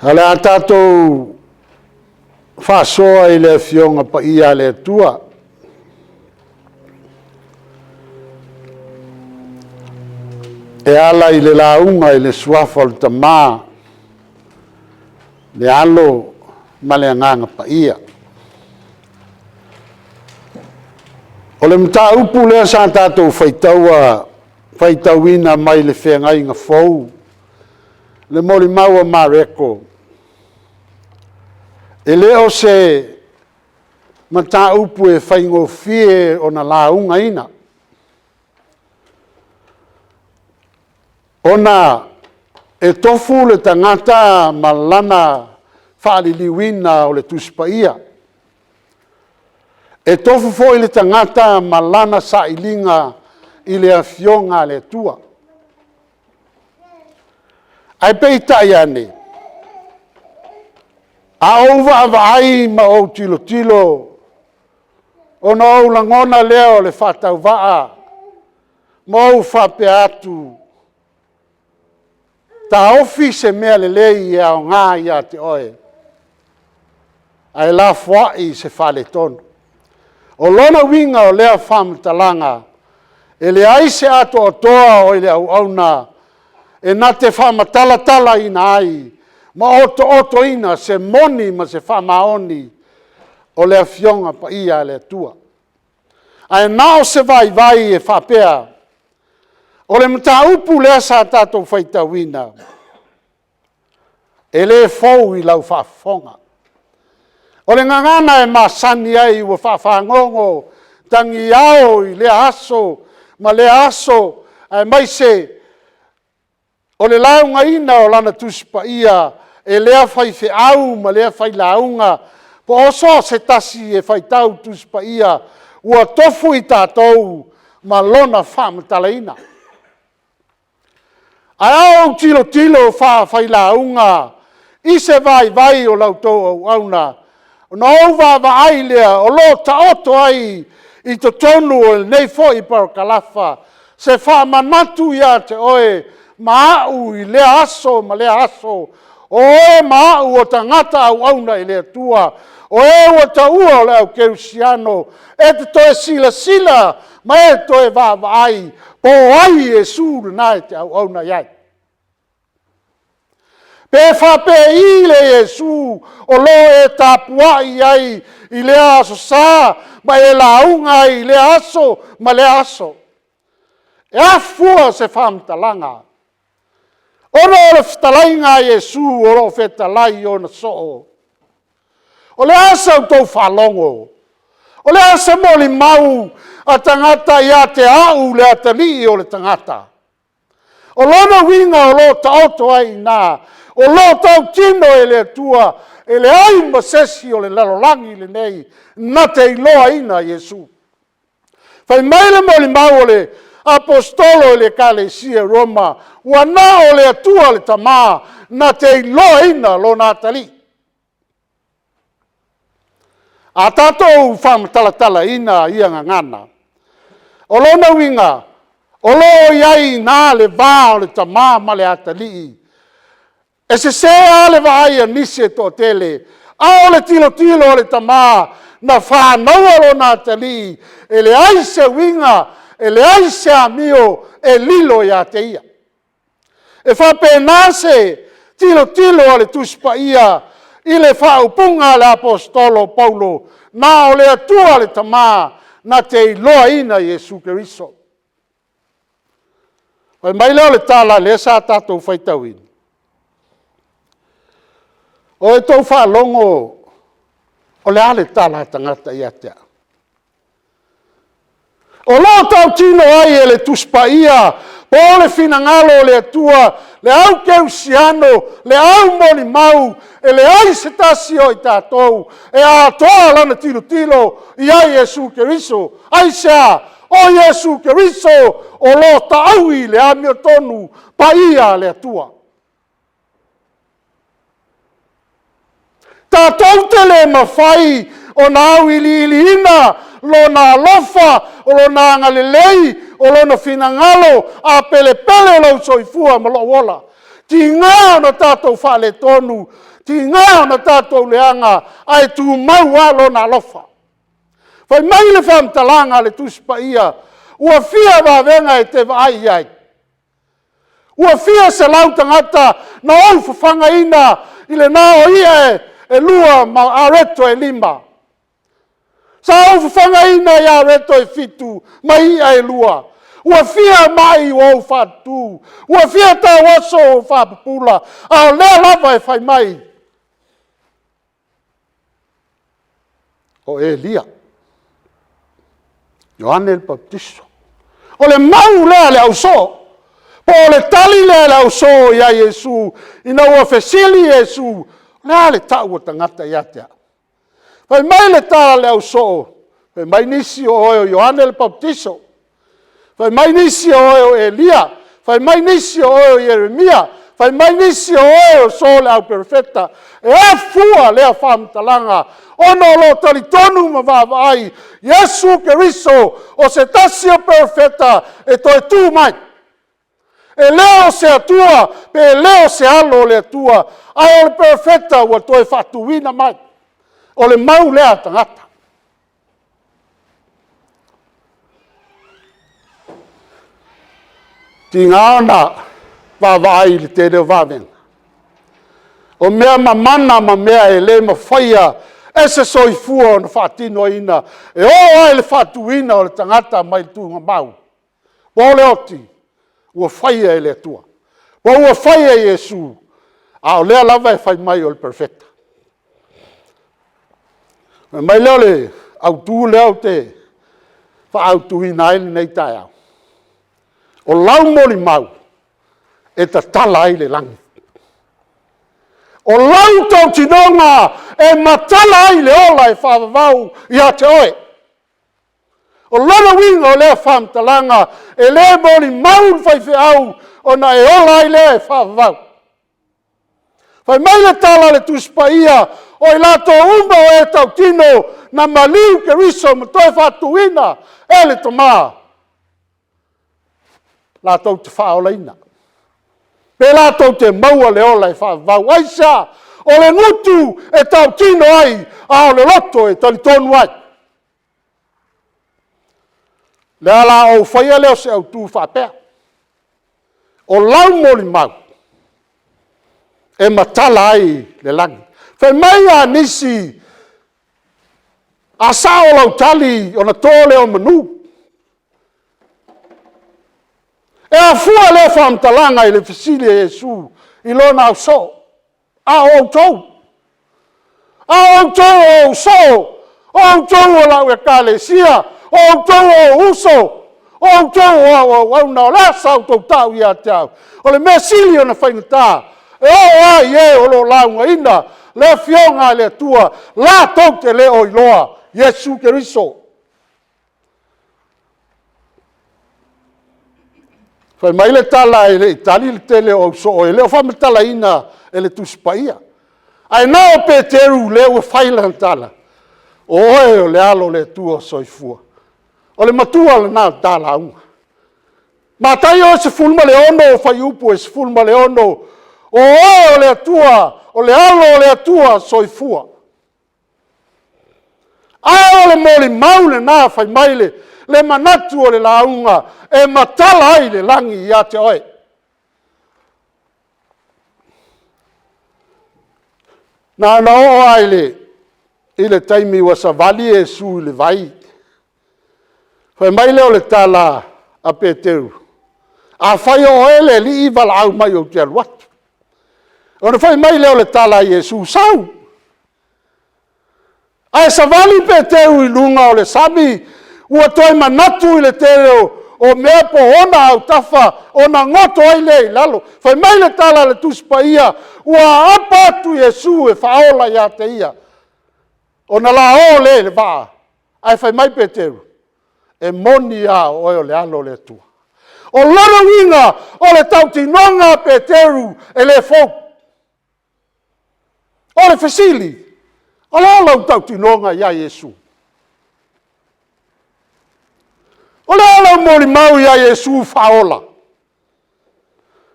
Ale a tātou whasoa I le fionga pa ia le tua. E ala I le launga I le suafa o le tamā. Le alo ma le anganga pa ia. O le mta upu lea sa tātou whaitauina mai le whengai ngā fau. Le mori maua mareko. E leo se mata upu e whaingo fie o na launga ina. Ona e tofu le tangata malana whaaliliwina o le tuspaia. E tofu fo I le tangata malana sa ilinga I le afionga le tua. Ai peita iane. A ova avai ma o tilo tilo. O na o langona leo le whatau waa. Ma o whape atu. Ta ofi se mea le lei e au ngā ia te oe. Ai la fuai se whale tonu. O lona winga o lea whamtalanga. E le aise ato o toa o le au auna. E na te whamatala ina ai. Ma oto ina se moni ma se whamaoni. O le fionga pa ia le tua. Ai nao se vai e whapea. O le mta upu lea sa tātou whaitawina. E le fau I lau whafonga. O le ngangana e masani ai ua whawhangongo. Tangi ao I le aso. Ma le aso. Ai mai se. O le launga ina o lana tuspa ia. E lea whai whi au ma lea whai launga. Po oso se tasi e whai tau tuspa ia. Ua tofu I tātou. Ma lona whamatalaina. Ai au tilo whai launga. I se vai o lautou au auna. No ova vai lea o lo ta oto ai. I to tonu o nei fo I paro kalafa. Se wha manatu ia te oe. Maau I lea aso ma lea aso. O e maau o tangata au auna I lea tua. O e o ta ua o leo keusiano. E te toe sila. Ma e toe vai. Po ai e suru nai te au auna iai. Pe whape I le Jesu o lo e tapuai ai I le aso sa, ma e launga I le aso, ma le aso. E afua se whamtalanga. Ono o le whtalainga Jesu o lo whetalai o na soo. O le asa o tau whalongo. O le asa mo li mau a tangata ia te au le atali o le tangata. O lona winga o lo taoto ai nā. O lo tau tino e le tua, e le ai masesi o le lalolangi le nei, na te iloa ina Jesu. Fai maile mo li mau o le apostolo e le kalesia Roma, ua na o le atua le tamā, na te iloa ina lo natali. A tātou whamatalatala ina ia ngangana. O lona winga, o lo iai nā le vā o le tamā ma le atali. E se ale vai a nise to tele. A le tilo o le tamā. Na whānaua lo nā tali. E le aise winga. E le aise amio. E lilo ia te ia. E whapenase. Tilo o le tuspa ia. I le whaupunga le apostolo Paulo. Na o le atua le tamā. Na te iloa ina Jesu Keriso. Wai mai leo le tala le sa tātou whaitawina. O e tau whaalongo, o le ale tala tangata ia tea. O lo tau tino ai e le tuspa ia, po le finangalo le atua, le au keusiano, le au moni mau, e le ai setasi o I tātou, e a toa lana tilo, I ai Jesu Keriso, ai sea, o Jesu Keriso, o lo taui le amio tonu, pa ia le atua. Tātou te le mawhai o nā au ili ina, lo nā lofa, o lo nā ngalelei, o lo na finangalo, a pele lau soifua ma lo wola. Tingā na tātou whale tonu, tingā na tātou leanga, ai tu mau alo na lofa. Whai mai le whamtalanga le tuspa ia, ua fia wawenga e te vai ai. Ua fia se lau tangata na au whawhanga ina, i le nao ia e lua ma areto e lima. Sa au whawhanga ina i areto e fitu, ma ia e lua. Ua fia mai o whatu, ua fia ta waso o whapupula, a lea lava e whai mai. O Elia, Ioane el Baptisto, o le mau lea le au so, po le tali lea le au so ia Yesu, ina ua fesili Yesu, lea le tau o tangata iatea. Whai mai le tala le au so, whai mai nisi o oeo Ioane el Baptisto, whai mai nisi o oeo Elia, whai mai nisi o oeo Jeremia, whai mai nisi o oeo so le au perfeta, e a fua lea whamtalanga, ono lo tali tonu ma vavai, Yesu Keriso, o se tasio perfeta, e toi tu mai. E leo se atua, pe leo se alo le atua, ai o le perfeta, ua toi whatuina mai. O le mau lea tangata. Tinga ona vavai le te reo vavenga. O mea mamana ma mea e le ma whaia e se soifua o na whaatino ina. E o ai le whatuina o le tangata mai tunga mau. Wa le oti, ua whaia e le atua. Wa ua whaia Yesu. A o lea lava e whai mai o le perfecta. Mai leo le au tu leo te wha au tuina ele nei tai au. O lau moli mau e ta tala ai le langi. O lau tau tinonga e matala ai le ola e whavavau i a te oe. O lana winga o lea whamtalanga e le moli mau whaife au o na e ola ai le e whavavau. Whai mai le tala le tuspa ia o i lato uma o e tau tino na maliu ke riso ma toi whatuina e le tomaa. La tau te whaolaina. Pe la tau te maua le ola e whavau. Aisa, o le ngutu e tau tino ai, a o le loto e tali tonu ai. Le ala o whaia leo se au tu whapea. O lau moli mau. E matala ai le langi. Whai mai a nisi, a sa o lau tali o na tole o manu. E a fua le whamtalanga i le fisili e Yesu i lona au so. A o tau. A o tau o so. O tau o lau e kalesia. O tau o uso. O tau o wauna o la sau tau tau i a tau. O le mesili o na whainata. E o ai e o lo launga ina. Le fionga le tua. La tau te leo i loa. Yesu Keriso. Whai mai le tala e le tali le tele o so o e leo whame tala ina e le tuspaia. Ai nao Peteru leo e whailan tala. O oe o le alo le tua soifua. O le matua le nao tala unga. Matai o se fulma le ono o whai upu e se fulma le ono. O oe o le atua, o le alo o le atua soifua. Ai o le moli maule na whai mai le manatu o le launga e matala ai le langi i a te oe. Na o ai i le taimi wa sa vali e su le vai. Whai mai leo le tala a Peteru. A whai o ele li i vala au mai o te aluatu. O na whai mai leo le tala a Yesu sau. Ai sa vali Peteru i lunga o le sami ua toi manatu i le tereo o mea po ona au tafa ona ngoto ai le lalo. Whai mai le tala le tuspa ia ua apa atu Yesu e whaola ia te ia. Ona la o le vaa. Ai whai mai Peteru. E moni a oe o le alo le tua. O lana winga o le tautinonga Peteru e le fok. O le fesili. O le alau tautinonga ia Yesu. O le alau moli mau ia Yesu faola.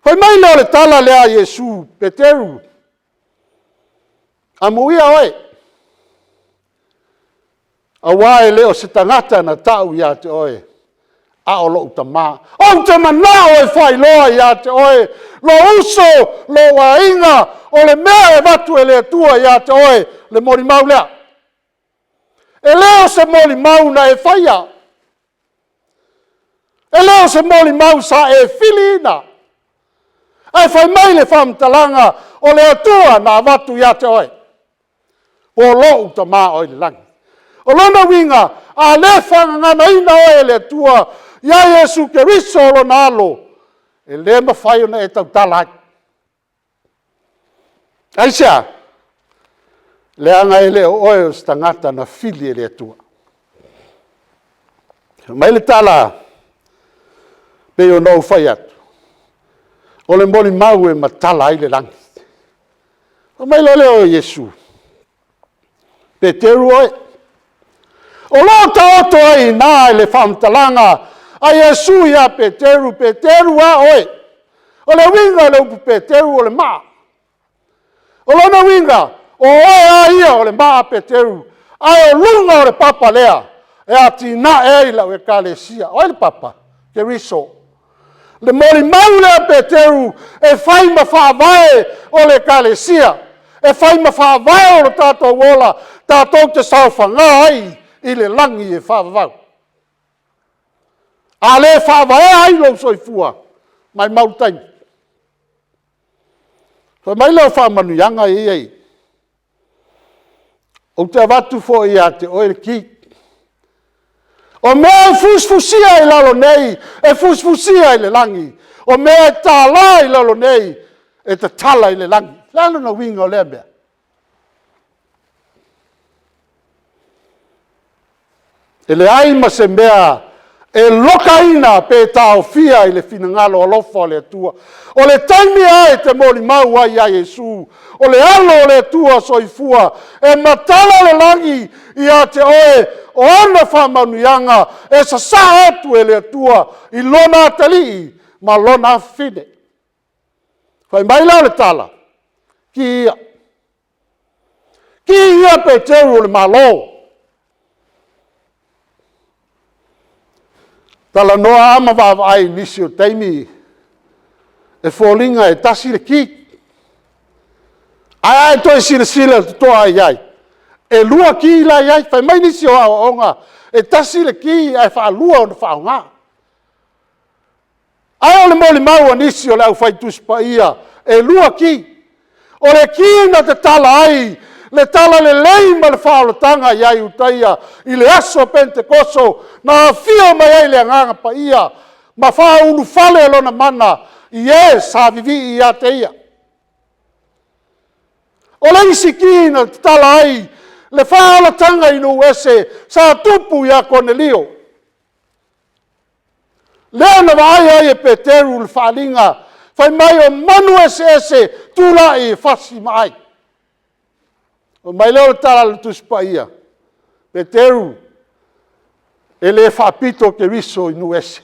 Fai mai leo le tala lea Iesu, Peteru. Amuia oe. Awae leo se tangata na tau ia te oe. A o lo utama. O te mana oe fai loa ia te oe. Lo uso, lo wainga, o le mea e watu e le tua ia te oe. Le mori mau lea. E leo se mori mau na e faia. E leo se mori mau sa e filina. Ai fai mai le whamtalanga o le atua na watu ia te oe. O lo utama oe le langi. O lona winga, a le whangangana ina oe le atua, ia Yesu ke riso o lona alo, e le mawhai ona e tau talai. Aisea, le anga e le oe o stangata na fili e le atua. Mai le tala, pe o nou whai atu. O le moli mau e matala ai le langi. O mai lo leo Yesu. Peteru oe. O lo ta oto ai nā le whamtalanga. A Yesu ia Peteru, Peteru a oe. O le winga le upu Peteru o le maa. O lona winga, o oe a ia o le maa Peteru. Ai o lunga o le papa lea. E a tina e ila o e kalesia. Oe le papa, ke riso. Le mori mau lea Peteru e fai ma whaavae o le kalesia. E fai ma whaavae o le tātou wola, tātou te sauwhanga ai i le langi e whaavau. A le whaavae ai lo soifua, mai mautaini. So mai lau whaamanuianga i ei. O te avatu fo i a te oe ki. O mea e fusfusia i lalo nei, e fusfusia i le langi. O mea e tala i lalo nei, e te tala i le langi. Lalo na winga o lea mea. E le aima se mea, e lokaina pe tau fia i le finangalo o lofa le tua. O le taimi ai te moli mau ai a Yesu. O le alo o le tua soifua. E matala le langi i a te oe o ana whamanuianga. E sa atu e le tua i lona atali ma lona fine. Whai maila le tala. Ki ia. Ki ia pe teru le malo. Tala noa ama wawa ai nisi o teimi e fōlinga e tasi le ki. Ai ai toi sila sila toa ai ai. E lua ki la ai, fai mai nisi o awa onga. E tasi le ki ai wha lua o na whaonga. Ai o le moli maua nisi o le au fai tuspa ia. E lua ki. O le ki na te tala ai. Le tala le leima le whaolotanga i ai utaia. I le aso Pentekoso. Na fio mai ai le anganga pa ia. Ma wha unu fale alona mana. I e sa vivi i a te ia. O le isi ki na te tala ai. Le whaolotanga i nu ese. Sa tupu i a Cornelio. Lea na vai ai e Peteru le whaalinga. Fai mai o manu ese tula i fasi mai. O mai leo tala le tuspa ia. Peteru. E le whapito ke riso i nu ese.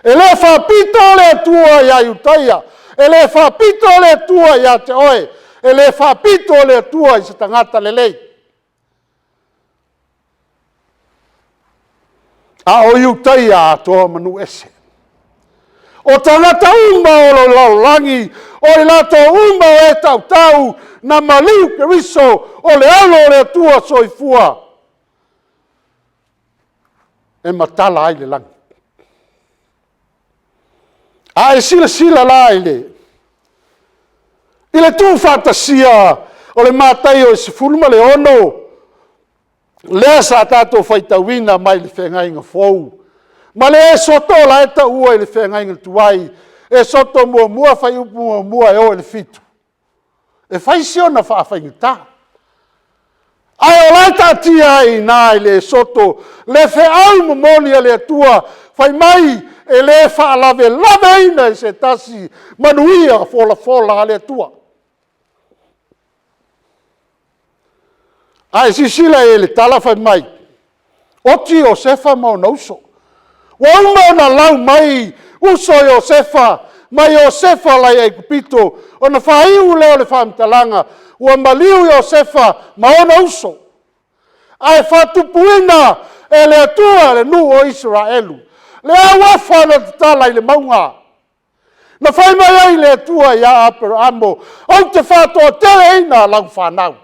E le whapito le tua i a utaia. E le whapito le tua i a te oe. E le whapito le tua i se tangata le lei. A o i utaia a toa manu ese. O tangata umba o lo laulangi. O i lato umba o e tau tau. Na maliu ke riso o le alo o le tua soifua. E matala ai le langi. A e sila la i le. I le tu fantasia o le matai o se fulma le ono. Lea sa tato faitawina mai le whengainga fou. Ma le e soto la eta ua i le whengainga tuai. E soto mua fai upu mua e o le fitu. E fai siona wha whaingita. Ai o laita tia i nā i le soto. Le whe au mamoni a le atua. Fai mai e le wha lave ina i se tasi. Manuia fola a le atua. Ai sisila e le tala fai mai. Oti o sefa mau na uso. Wa uma na lau mai. Uso o sefa. mai Iosefa lai ai kupito, o na whaiu leo le whamtalanga, ua maliu Iosefa ma ona uso. Ai whatupuina e le atua le nu o Israelu. Le awafa na tatala i le maunga. Na whai mai ai le atua ia Abrahamo, au te whatoa tele ina lau whanau.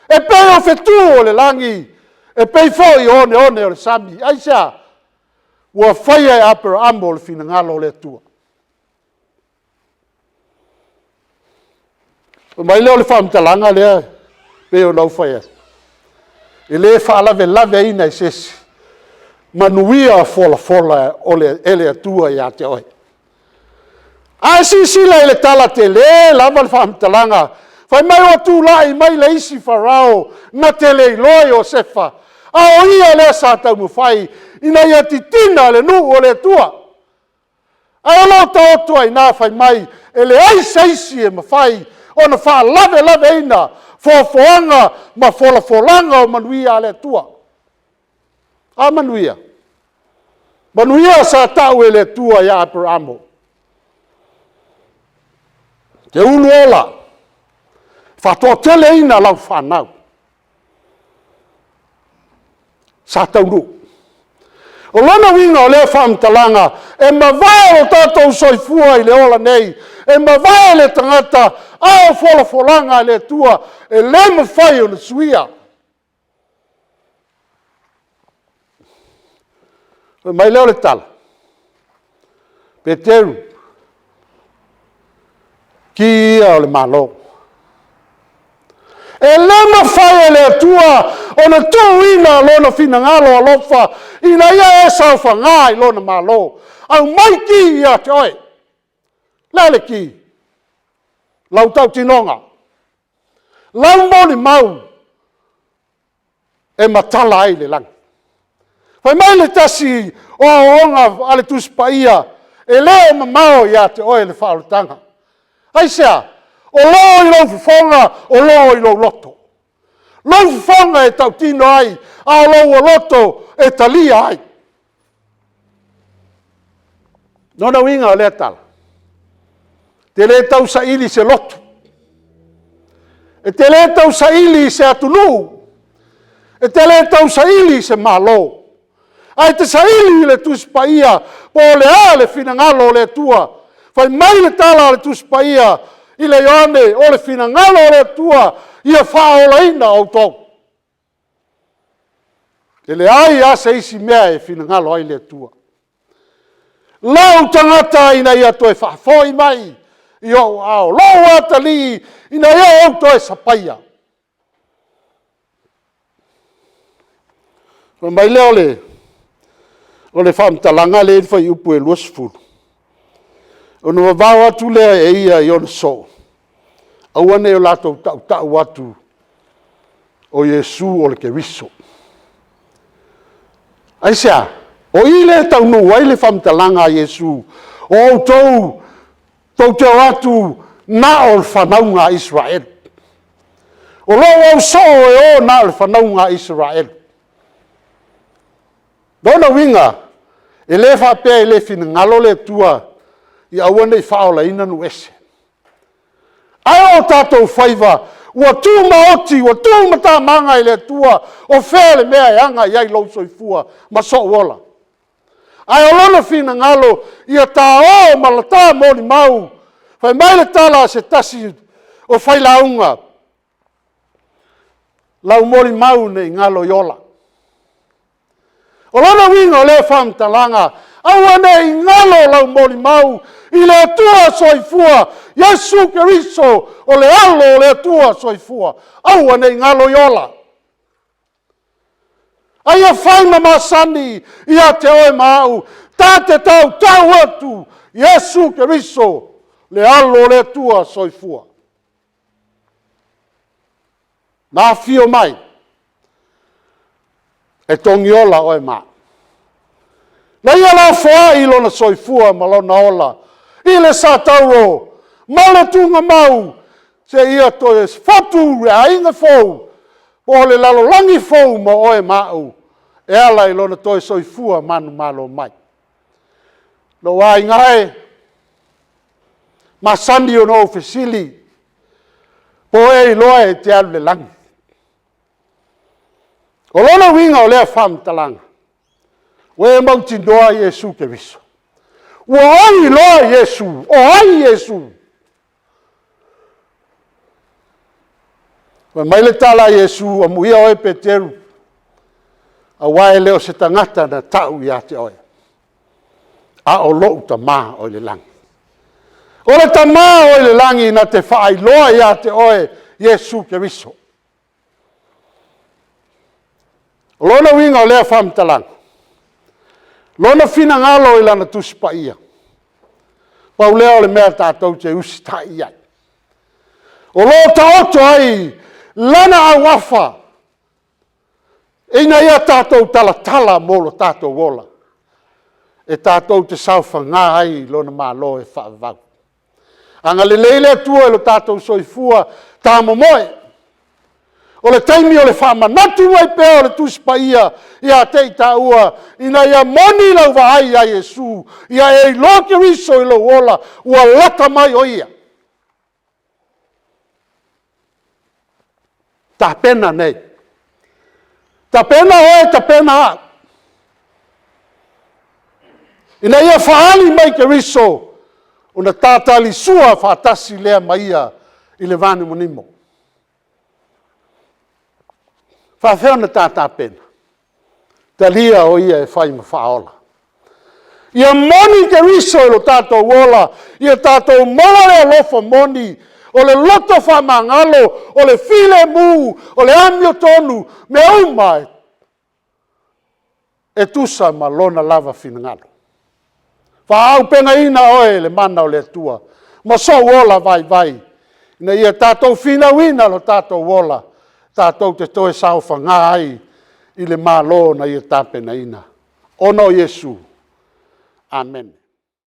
E pei o whetu o le langi, e pei foi one o le sami, aisa, ua whai ai Abrahamo le finangalo le atua. O mai leo le whamtalanga lea, pei o nau whai ai. E le whaalawe lawe ina i sesi, manuia fola o le ele atua ia te oi. A sila i le tala te le, lava le whamtalanga, whai mai o tū lai mai le isi Farao, na te le iloi o sefa, a o ia le sa tau mu whai, ina ia titina le nu o le atua. A o lo ta otua i nā whai mai, e le aisaisi e mawhai, o na wha lawe ina, foanga ma folanga o manuia le atua. A manuia. Manuia sa tau e le atua ia Abrahamo. Te ulu ola, whatoa tele ina lau whanau. Sa tau nu. O lana winga o lea whamtalanga, e mawai o tātou soifua i le ola nei, e mawai le tangata, ao folanga le tua, e le mawhai o le suia. Mai leo le tala. Peteru. Ki ia o le malo. E le mawhai le atua, o na tuina lona finangalo alofa, ina ia e saufa ngā i lona malo. Au mai ki ia te oi. Lele ki. Lau tau tinonga. Lau moni mau. E matala ai le lang. Whai mai le tasi o onga ale tuspaia, e leo mamao ia te oi le whaolutanga. Aisea, o loo i lau fufonga, o loo i lau loto. Lau fufonga e tau tino ai, a loo o loto e talia ai. Nona winga o lea tala. Te le tau sa ili se loto. E te le tau sa ili se atunu. E te le tau sa ili se malo. Ai te sa ili le tuspaia, po le a le finangalo le tua. Fai mai le tala le tuspaia, i le Ioane, o le finangalo le tua, ia whaola ina au tau. E le ai a se isi mea e finangalo ai le tua. Lau tangata ina ia toe whafoi mai, i o ao, lau atali, ina ia au toe sapaia. Mai leo o le whamtalanga le whai upu e luasfuru. O na wawau atu lea e ia i ona so. Awane o lato tau atu o Yesu o le keriso. Aisea, o i le tau nu ai le whamtalanga a Yesu, o au tau teo atu na o le whanaunga Israel. O lo au so e o na o le whanaunga Israel. Dona winga, e le whapea e le finangalo le tua, i awane i whaola ina nu ese. Ai o tātou whaiva, ua tū maoti, ua tū mata manga i le tua, o whele mea e anga i ai lau soifua, ma so wola. Ai o lona finangalo, i a tā o malata moni mau, whai mai le tala se tasi o whai launga, lau moni mau ne ngalo yola. O lona winga o le whamtalanga, awane i ngalo lau moni mau, i le atua soifua, Yesu Keriso, o le alo o le atua soifua, awane i ngalo yola. Aia whaima masani, i a te oe mau, tā te tau atu, Yesu Keriso, le alo o le atua soifua. Nā fio mai, e tongi ola oe maa. Na ia la foa i lona soifua ma lona ola. I le sa tauro, ma le tunga mau, se ia to e fatu rea inga fou, po le lalo langi fou ma oe mau, e ala i lona to e soifua manu malo mai. lo wai ngai masandi ono fesili po e loa e te alu le langi. O lona winga o lea wham talanga. We mauti doa Yesu ke viso. Ua ai loa Yesu, o ai Yesu. Wa mai le tala Yesu a muia oe Peteru. A wae leo se tangata na tau ia te oe. A o lou ta maa o le langi. O le ta maa o le langi na te whaai loa ia te oe Yesu ke viso. O lona winga o lea whamtalanga. Lona fina ngalo i lana tuspa ia. Pau lea o le mea tātou te usi ta ia. O lo ta oto ai lana a wafa. Ina ia tātou tala molo tātou wola. E tātou te saufa ngā ai lona mā lo e whaavau. Anga le leile atua e lo tātou soifua tā momoe. O le taimi o le whamanatu mai pēo le tuspa ia te i tā ua. Ina ia moni lau wahai a Yesu. Ia e loke riso i lo wola ua lata mai o ia. Ta pena nei. Ta pena oe, ta pena a. Ina ia whaali mai ke riso. Una tātali sua whaatasi lea mai ia i le vane monimo. Whawhea na tātā pena. Ta lia o ia e whai ma whaola. Ia moni ke riso i lo tātou wola. Ia tātou mola lea lofa moni. O le loto whamangalo. O le file mu. O le amio tonu. Me umai. E tusa ma lona lava finangalo. Whaau penga ina oe le mana o le atua. Ma so wola vai. Ina ia tātou fina wina lo tātou wola. Tātou te toe sao whangai i le mālo na ia tāpena ina. Ono Yesu. Amen.